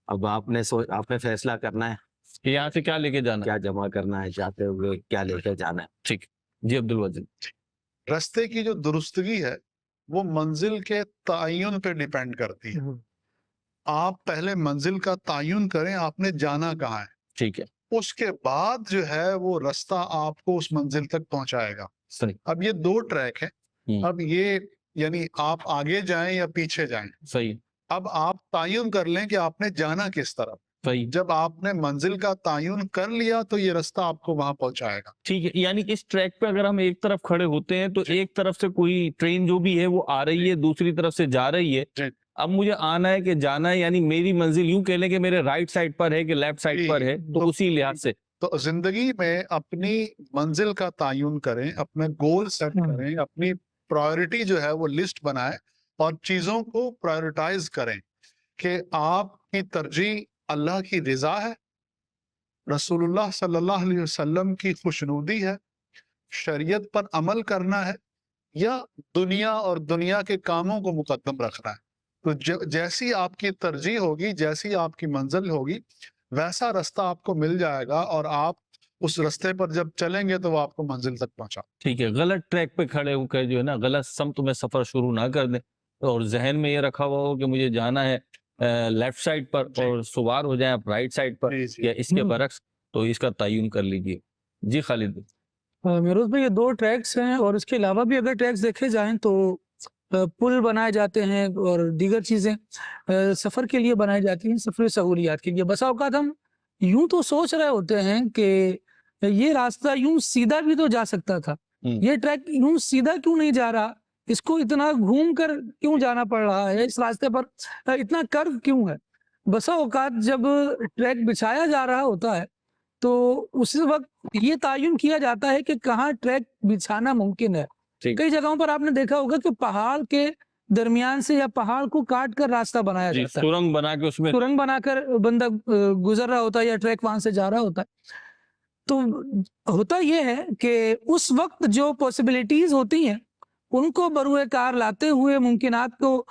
اب آپ نے فیصلہ کرنا ہے کہ یہاں سے کیا لے کے جانا. کیا جمع کرنا ہے، جاتے ہوئے کیا لے کے جانا ہے. ٹھیک. جی عبد الواجد. رستے کی جو درستگی ہے وہ منزل کے تعین پہ ڈیپینڈ کرتی ہے. آپ پہلے منزل کا تعین کریں، آپ نے جانا کہاں ہے، ٹھیک ہے. اس کے بعد جو ہے وہ رستہ آپ کو اس منزل تک پہنچائے گا. صحیح. اب یہ 2 ٹریک ہیں. اب یہ یعنی آپ آگے جائیں یا پیچھے جائیں، صحیح. اب آپ تعین کر لیں کہ آپ نے جانا کس طرف. صحیح. جب آپ نے منزل کا تعین کر لیا تو یہ رستہ آپ کو وہاں پہنچائے گا. ٹھیک ہے. یعنی اس ٹریک پہ اگر ہم ایک طرف کھڑے ہوتے ہیں تو ایک طرف سے کوئی ٹرین جو بھی ہے وہ آ رہی ہے، دوسری طرف سے جا رہی ہے. جی. اب مجھے آنا ہے کہ جانا ہے، یعنی میری منزل یوں کہہ لیں کہ میرے رائٹ سائڈ پر ہے کہ لیفٹ سائڈ پر ہے، تو اسی لحاظ سے تو زندگی میں اپنی منزل کا تعین کریں، اپنے گول سیٹ کریں، اپنی پرائورٹی جو ہے وہ لسٹ بنائیں اور چیزوں کو پرائورٹائز کریں کہ آپ کی ترجیح اللہ کی رضا ہے، رسول اللہ صلی اللہ علیہ وسلم کی خوشنودی ہے، شریعت پر عمل کرنا ہے، یا دنیا اور دنیا کے کاموں کو مقدم رکھنا ہے. تو جیسی آپ کی ترجیح ہوگی، جیسی آپ کی منزل ہوگی، ویسا رستہ آپ کو مل جائے گا اور آپ اس رستے پر جب چلیں گے تو وہ آپ کو منزل تک پہنچا. ٹھیک ہے. غلط ٹریک پہ کھڑے ہو کے جو ہے نا غلط سمت میں سفر شروع نہ کر دیں، اور ذہن میں یہ رکھا ہوا ہو کہ مجھے جانا ہے لیفٹ سائڈ پر اور سوار ہو جائیں آپ رائٹ سائڈ پر یا اس کے برعکس، تو اس کا تعین کر لیجئے. جی خالد. میروز بھائی، یہ 2 ٹریکس ہیں، اور اس کے علاوہ بھی اگر ٹریکس دیکھے جائیں تو پل بنائے جاتے ہیں اور دیگر چیزیں سفر کے لیے بنائی جاتی ہیں، سفر سہولیات کے لیے. بسا اوقات ہم یوں تو سوچ رہے ہوتے ہیں کہ یہ راستہ یوں سیدھا بھی تو جا سکتا تھا، یہ ٹریک یوں سیدھا کیوں نہیں جا رہا، اس کو اتنا گھوم کر کیوں جانا پڑ رہا ہے، اس راستے پر اتنا کرو کیوں ہے. بسا اوقات جب ٹریک بچھایا جا رہا ہوتا ہے تو اس وقت یہ تعین کیا جاتا ہے کہ کہاں ٹریک بچھانا ممکن ہے. کئی جگہوں پر آپ نے دیکھا ہوگا کہ پہاڑ کے درمیان سے یا پہاڑ کو کاٹ کر راستہ بنایا جاتا ہے، سرنگ بنا کے اس میں سرنگ بنا کر بندہ گزر رہا ہوتا ہے یا ٹریک وہاں سے جا رہا ہوتا ہے. تو ہوتا یہ ہے کہ اس وقت جو پاسبلٹیز ہوتی ہیں ان کو بروئے کار لاتے ہوئے، ممکنات کو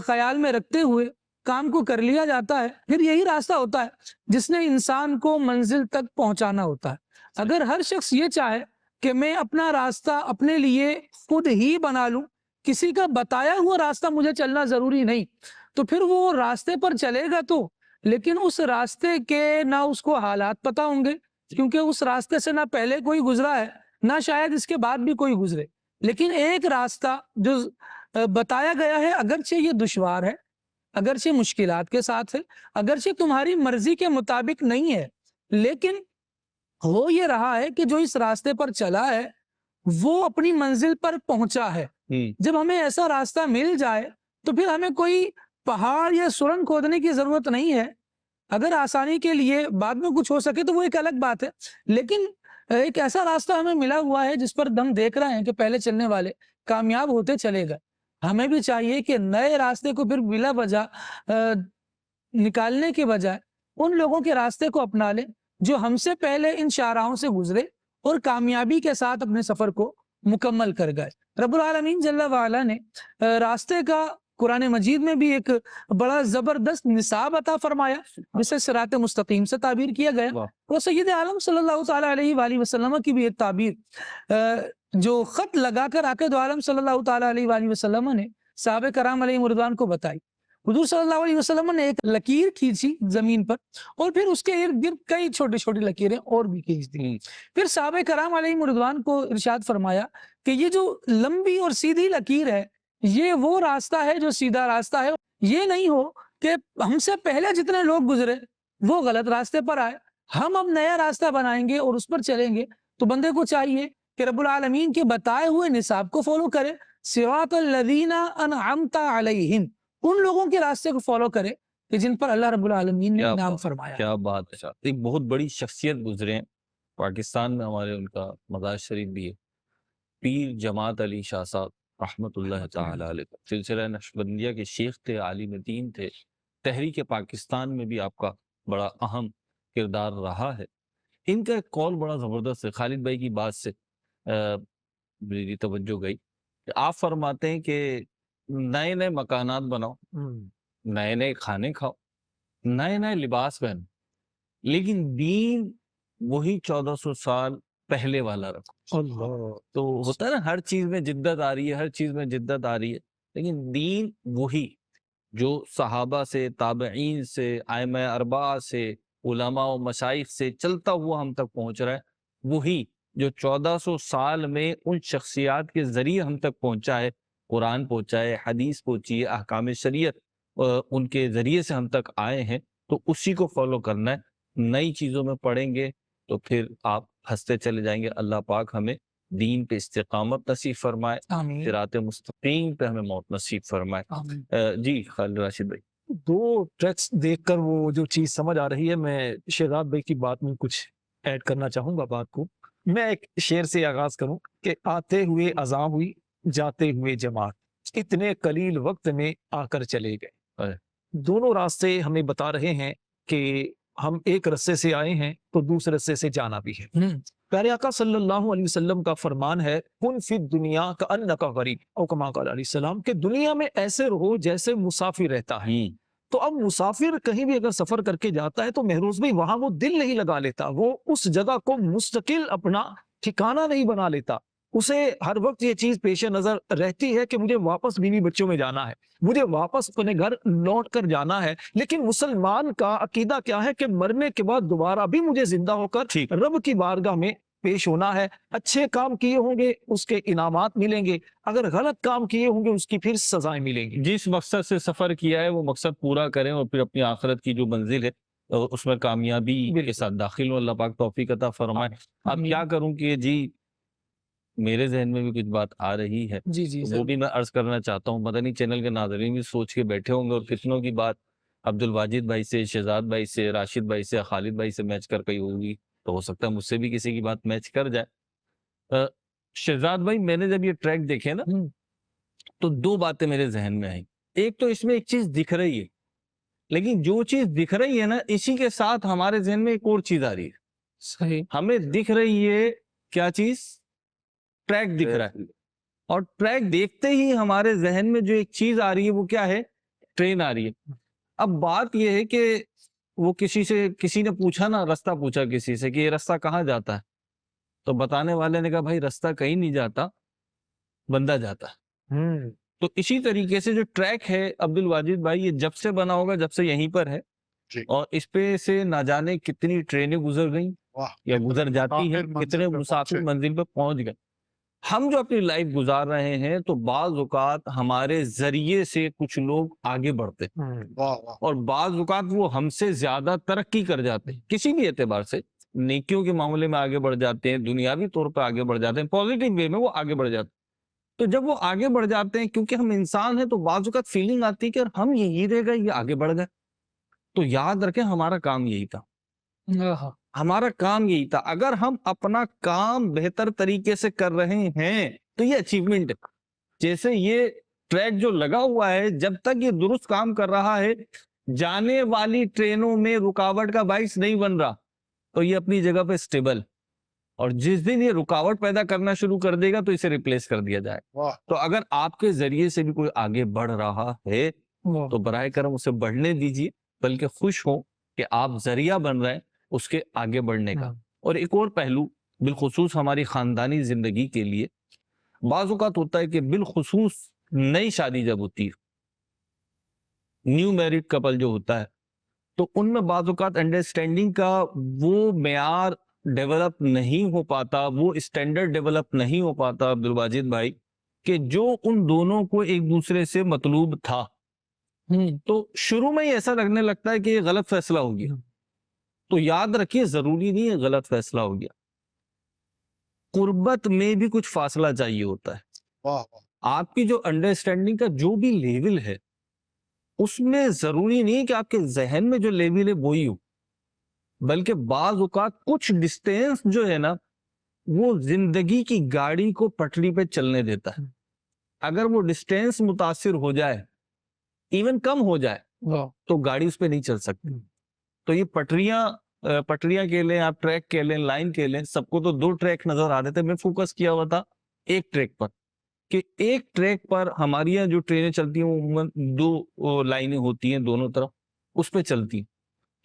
خیال میں رکھتے ہوئے کام کو کر لیا جاتا ہے. پھر یہی راستہ ہوتا ہے جس نے انسان کو منزل تک پہنچانا ہوتا ہے. اگر ہر شخص یہ چاہے کہ میں اپنا راستہ اپنے لیے خود ہی بنا لوں، کسی کا بتایا ہوا راستہ مجھے چلنا ضروری نہیں، تو پھر وہ راستے پر چلے گا تو، لیکن اس راستے کے نہ اس کو حالات پتہ ہوں گے، کیونکہ اس راستے سے نہ پہلے کوئی گزرا ہے نہ شاید اس کے بعد بھی کوئی گزرے. لیکن ایک راستہ جو بتایا گیا ہے، اگرچہ یہ دشوار ہے، اگرچہ مشکلات کے ساتھ ہے، اگرچہ تمہاری مرضی کے مطابق نہیں ہے، لیکن ہو یہ رہا ہے کہ جو اس راستے پر چلا ہے وہ اپنی منزل پر پہنچا ہے. جب ہمیں ایسا راستہ مل جائے تو پھر ہمیں کوئی پہاڑ یا سرنگ کھودنے کی ضرورت نہیں ہے. اگر آسانی کے لیے بعد میں کچھ ہو سکے تو وہ ایک الگ بات ہے، لیکن ایک ایسا راستہ ہمیں ملا ہوا ہے جس پر ہم دیکھ رہے ہیں کہ پہلے چلنے والے کامیاب ہوتے چلے گئے. ہمیں بھی چاہیے کہ نئے راستے کو پھر بلا وجہ نکالنے کے بجائے ان لوگوں کے راستے کو اپنا لیں جو ہم سے پہلے ان شاہراہوں سے گزرے اور کامیابی کے ساتھ اپنے سفر کو مکمل کر گئے. رب العالمین جل وعلا نے راستے کا قرآن مجید میں بھی ایک بڑا زبردست نصاب عطا فرمایا جسے صراط مستقیم سے تعبیر کیا گیا. وہ سید عالم صلی اللہ تعالیٰ علیہ وآلہ وسلم کی بھی ایک تعبیر جو خط لگا کر عاقد عالم صلی اللہ تعالیٰ علیہ وآلہ وسلم نے صحابہ کرام علیہ رضوان کو بتائی. حضور صلی اللہ علیہ وسلم نے ایک لکیر کھینچی زمین پر اور پھر اس کے ارد گرد کئی چھوٹی چھوٹی لکیریں اور بھی کھینچ دی. پھر صحابہ کرام علیہم رضوان کو ارشاد فرمایا کہ یہ جو لمبی اور سیدھی لکیر ہے یہ وہ راستہ ہے جو سیدھا راستہ ہے. یہ نہیں ہو کہ ہم سے پہلے جتنے لوگ گزرے وہ غلط راستے پر آئے, ہم اب نیا راستہ بنائیں گے اور اس پر چلیں گے. تو بندے کو چاہیے کہ رب العالمین کے بتائے ہوئے نصاب کو فالو کرے, صراط الذین انعمت علیہم, ان لوگوں کے راستے کو فالو کرے کہ جن پر اللہ رب العالمین نے انعام فرمایا. کیا بات ہے. ایک بہت بڑی شخصیت گزرے ہیں پاکستان میں ہمارے, ان کا مزار شریف بھی ہے, پیر جماعت علی شاہ صاحب رحمت اللہ تعالی علیہ, سلسلہ نقشبندیہ کے شیخ تھے, عالم دین تھے. تحریک پاکستان میں بھی آپ کا بڑا اہم کردار رہا ہے. ان کا ایک قول بڑا زبردست ہے. خالد بھائی کی بات سے میری توجہ گئی. آپ فرماتے ہیں کہ نئے نئے مکانات بناؤ, نئے نئے کھانے کھاؤ, نئے نئے لباس پہنو, لیکن دین وہی 1400 سال پہلے والا رکھو. اللہ. تو ہوتا ہے نا, ہر چیز میں جدت آ رہی ہے, ہر چیز میں جدت آ رہی ہے, لیکن دین وہی جو صحابہ سے, تابعین سے, ائمہ اربعہ سے, علماء و مشائخ سے چلتا ہوا ہم تک پہنچ رہا ہے, وہی جو 1400 سال میں ان شخصیات کے ذریعے ہم تک پہنچا ہے. قرآن پہنچا ہے, حدیث پہنچی ہے, احکام شریعت ان کے ذریعے سے ہم تک آئے ہیں, تو اسی کو فالو کرنا ہے. نئی چیزوں میں پڑھیں گے تو پھر آپ ہنستے چلے جائیں گے. اللہ پاک ہمیں دین پہ استقامت نصیب فرمائے, آمین صراط مستقیم پہ ہمیں موت نصیب فرمائے. آمین. جی خالد راشد بھائی. دو ٹریکس دیکھ کر وہ جو چیز سمجھ آ رہی ہے, میں شہزاد بھائی کی بات میں کچھ ایڈ کرنا چاہوں گا بات کو. میں ایک شعر سے آغاز کروں کہ آتے ہوئے اذاں ہوئی, جاتے ہوئے جماعت, اتنے قلیل وقت میں آ کر چلے گئے. دونوں راستے ہمیں بتا رہے ہیں کہ ہم ایک رستے سے آئے ہیں تو دوسرے رستے سے جانا بھی ہے. پیارے آقا صلی اللہ علیہ وسلم کا فرمان ہے, کن فی الدنیا کأنک غریب, او کما قال علیہ السلام, کہ دنیا میں ایسے رہو جیسے مسافر رہتا ہے. تو اب مسافر کہیں بھی اگر سفر کر کے جاتا ہے تو مہروز بھی وہاں وہ دل نہیں لگا لیتا, وہ اس جگہ کو مستقل اپنا ٹھکانہ نہیں بنا لیتا. اسے ہر وقت یہ چیز پیش نظر رہتی ہے کہ مجھے واپس بیوی بچوں میں جانا ہے, مجھے واپس اپنے گھر لوٹ کر جانا ہے. لیکن مسلمان کا عقیدہ کیا ہے کہ مرنے کے بعد دوبارہ بھی مجھے زندہ ہو کر رب کی بارگاہ میں پیش ہونا ہے. اچھے کام کیے ہوں گے اس کے انعامات ملیں گے, اگر غلط کام کیے ہوں گے اس کی پھر سزائیں ملیں گی. جس مقصد سے سفر کیا ہے وہ مقصد پورا کریں اور پھر اپنی آخرت کی جو منزل ہے اس میں کامیابی کے ساتھ داخل ہوں. اللہ پاک توفیق عطا فرمائے. اب کیا کروں کہ جی میرے ذہن میں بھی کچھ بات آ رہی ہے, جی جی وہ بھی میں عرض کرنا چاہتا ہوں. مدنی چینل کے ناظرین بھی سوچ کے بیٹھے ہوں گے اور کتنوں کی بات عبد الواجد بھائی سے, شہزاد بھائی سے, راشد بھائی سے, خالد بھائی سے میچ کر گئی ہوگی, تو ہو سکتا ہے مجھ سے بھی کسی کی بات میچ کر جائے. شہزاد بھائی میں نے جب یہ ٹریک دیکھے نا تو دو باتیں میرے ذہن میں آئیں. ایک تو اس میں ایک چیز دکھ رہی ہے, لیکن جو چیز دکھ رہی ہے نا اسی کے ساتھ ہمارے ذہن میں ایک اور چیز آ رہی ہے. صحیح. ہمیں دکھ رہی ہے کیا چیز؟ ٹریک دکھ رہا ہے, اور ٹریک دیکھتے ہی ہمارے ذہن میں جو ایک چیز آ رہی ہے وہ کیا ہے؟ ٹرین آ رہی ہے. اب بات یہ ہے کہ وہ کسی نے پوچھا نا, راستہ پوچھا کسی سے کہ یہ راستہ کہاں جاتا ہے, تو بتانے والے نے کہا بھائی راستہ کہیں نہیں جاتا, بندہ جاتا ہے. تو اسی طریقے سے جو ٹریک ہے عبد الواجد بھائی, یہ جب سے بنا ہوگا جب سے یہیں پر ہے, اور اس پہ سے نہ جانے کتنی ٹرینیں گزر گئیں یا گزر جاتی ہیں, کتنے مسافر منزل پہ پہنچ گئے. ہم جو اپنی لائف گزار رہے ہیں تو بعض اوقات ہمارے ذریعے سے کچھ لوگ آگے بڑھتے ہیں, اور بعض اوقات وہ ہم سے زیادہ ترقی کر جاتے ہیں کسی بھی اعتبار سے. نیکیوں کے معاملے میں آگے بڑھ جاتے ہیں, دنیاوی طور پہ آگے بڑھ جاتے ہیں, پازیٹیو وے میں وہ آگے بڑھ جاتے ہیں. تو جب وہ آگے بڑھ جاتے ہیں, کیونکہ ہم انسان ہیں, تو بعض اوقات فیلنگ آتی ہے کہ ہم یہی رہ گئے, یہ آگے بڑھ گئے. تو یاد رکھیں ہمارا کام یہی تھا, ہمارا کام یہی تھا. اگر ہم اپنا کام بہتر طریقے سے کر رہے ہیں تو یہ اچیومنٹ ہے. جیسے یہ ٹریک جو لگا ہوا ہے, جب تک یہ درست کام کر رہا ہے, جانے والی ٹرینوں میں رکاوٹ کا باعث نہیں بن رہا, تو یہ اپنی جگہ پہ سٹیبل. اور جس دن یہ رکاوٹ پیدا کرنا شروع کر دے گا تو اسے ریپلیس کر دیا جائے. تو اگر آپ کے ذریعے سے بھی کوئی آگے بڑھ رہا ہے تو براہ کرم اسے بڑھنے دیجیے, بلکہ خوش ہوں کہ آپ ذریعہ بن رہے ہیں اس کے آگے بڑھنے کا. اور ایک اور پہلو بالخصوص ہماری خاندانی زندگی کے لیے بعض اوقات ہوتا ہے کہ بالخصوص نئی شادی جب ہوتی ہے, نیو میرڈ کپل جو ہوتا ہے تو ان میں بعض اوقات انڈرسٹینڈنگ کا وہ معیار ڈیولپ نہیں ہو پاتا، وہ اسٹینڈرڈ ڈیولپ نہیں ہو پاتا عبد الواجد بھائی، کہ جو ان دونوں کو ایک دوسرے سے مطلوب تھا. تو شروع میں ہی ایسا لگنے لگتا ہے کہ یہ غلط فیصلہ ہو گیا. تو یاد رکھیے ضروری نہیں ہے غلط فیصلہ ہو گیا، قربت میں بھی کچھ فاصلہ چاہیے ہوتا ہے. واہ واہ. آپ کی جو انڈرسٹینڈنگ کا جو بھی لیول ہے اس میں ضروری نہیں کہ آپ کے ذہن میں جو لیول ہے وہی ہو، بلکہ بعض اوقات کچھ ڈسٹینس جو ہے نا وہ زندگی کی گاڑی کو پٹری پہ چلنے دیتا ہے. اگر وہ ڈسٹینس متاثر ہو جائے، ایون کم ہو جائے، تو گاڑی اس پہ نہیں چل سکتی. تو یہ پٹریاں کہہ لیں، آپ ٹریک کہہ لیں، لائن کہہ لیں، سب کو تو 2 ٹریک نظر آ رہے تھے. میں فوکس کیا ہوا تھا ایک ٹریک پر، کہ ایک ٹریک پر ہماری یہاں جو ٹرینیں چلتی ہیں عموماً 2 لائنیں ہوتی ہیں دونوں طرف، اس پہ چلتی ہیں.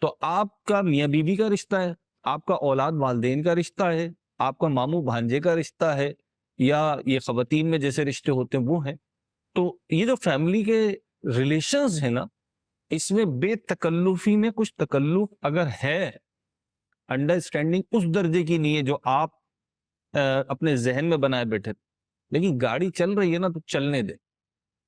تو آپ کا میاں بیوی کا رشتہ ہے، آپ کا اولاد والدین کا رشتہ ہے، آپ کا ماموں بھانجے کا رشتہ ہے، یا یہ خواتین میں جیسے رشتے ہوتے ہیں وہ ہیں. تو یہ جو فیملی کے ریلیشنز ہیں نا، اس میں بے تکلفی میں کچھ تکلف اگر ہے، انڈرسٹینڈنگ اس درجے کی نہیں ہے جو آپ اپنے ذہن میں بنائے بیٹھے، لیکن گاڑی چل رہی ہے نا تو چلنے دیں،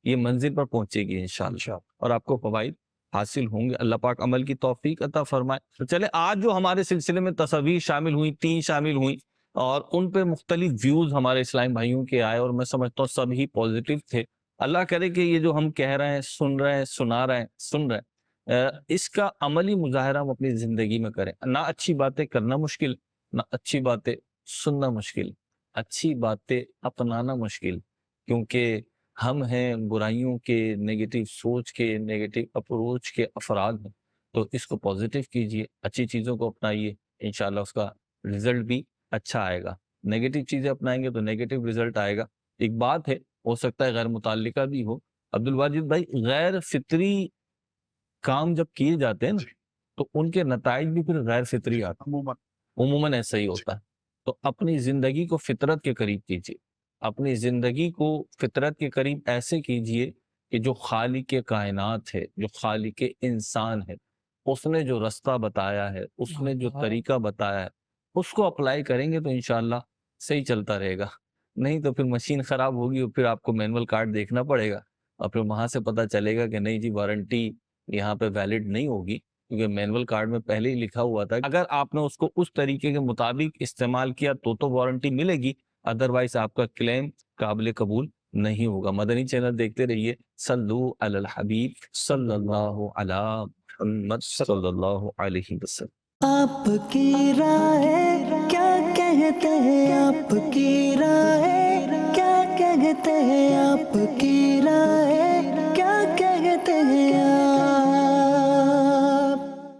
یہ منزل پر پہنچے گی انشاءاللہ اور آپ کو فوائد حاصل ہوں گے. اللہ پاک عمل کی توفیق عطا فرمائے. تو چلے آج جو ہمارے سلسلے میں تصاویر شامل ہوئی، 3 شامل ہوئی، اور ان پہ مختلف ویوز ہمارے اسلام بھائیوں کے آئے، اور میں سمجھتا ہوں سب ہی پازیٹیو تھے. اللہ کرے کہ یہ جو ہم کہہ رہے ہیں، سن رہے ہیں، سنا رہے ہیں، سن رہے ہیں، اس کا عملی مظاہرہ ہم اپنی زندگی میں کریں. نہ اچھی باتیں کرنا مشکل، نہ اچھی باتیں سننا مشکل، اچھی باتیں اپنانا مشکل، کیونکہ ہم ہیں برائیوں کے، نیگیٹو سوچ کے، نیگیٹو اپروچ کے افراد ہیں. تو اس کو پازیٹیو کیجئے، اچھی چیزوں کو اپنائیے، انشاءاللہ اس کا رزلٹ بھی اچھا آئے گا. نیگیٹو چیزیں اپنائیں گے تو نیگیٹو رزلٹ آئے گا. ایک بات ہے، ہو سکتا ہے غیر متعلقہ بھی ہو، عبد الواجد بھائی، غیر فطری کام جب کیے جاتے ہیں نا تو ان کے نتائج بھی پھر غیر فطری آتے ہیں. عموماً ایسا ہی ہوتا ہے. تو اپنی زندگی کو فطرت کے قریب کیجیے، اپنی زندگی کو فطرت کے قریب ایسے کیجیے کہ جو خالق کائنات ہے، جو خالق انسان ہے، اس نے جو رستہ بتایا ہے، اس نے جو طریقہ بتایا ہے، اس کو اپلائی کریں گے تو انشاءاللہ صحیح چلتا رہے گا. نہیں تو پھر مشین خراب ہوگی اور پھر آپ کو مینول کارڈ دیکھنا پڑے گا، اور پھر وہاں سے پتہ چلے گا کہ نہیں جی وارنٹی یہاں پہ ویلڈ نہیں ہوگی، کیونکہ مینول کارڈ میں پہلے ہی لکھا ہوا تھا اگر آپ نے اس کو اس طریقے کے مطابق استعمال کیا تو وارنٹی ملے گی، ادروائز آپ کا کلیم قابل قبول نہیں ہوگا. مدنی چینل دیکھتے رہیے. صلو علی الحبیب صلی اللہ علی محمد صلی اللہ علیہ وسلم. آپ کی رائے کیا کہتے ہیں، آپ کی رائے کیا کہتے ہیں، آپ کی رائے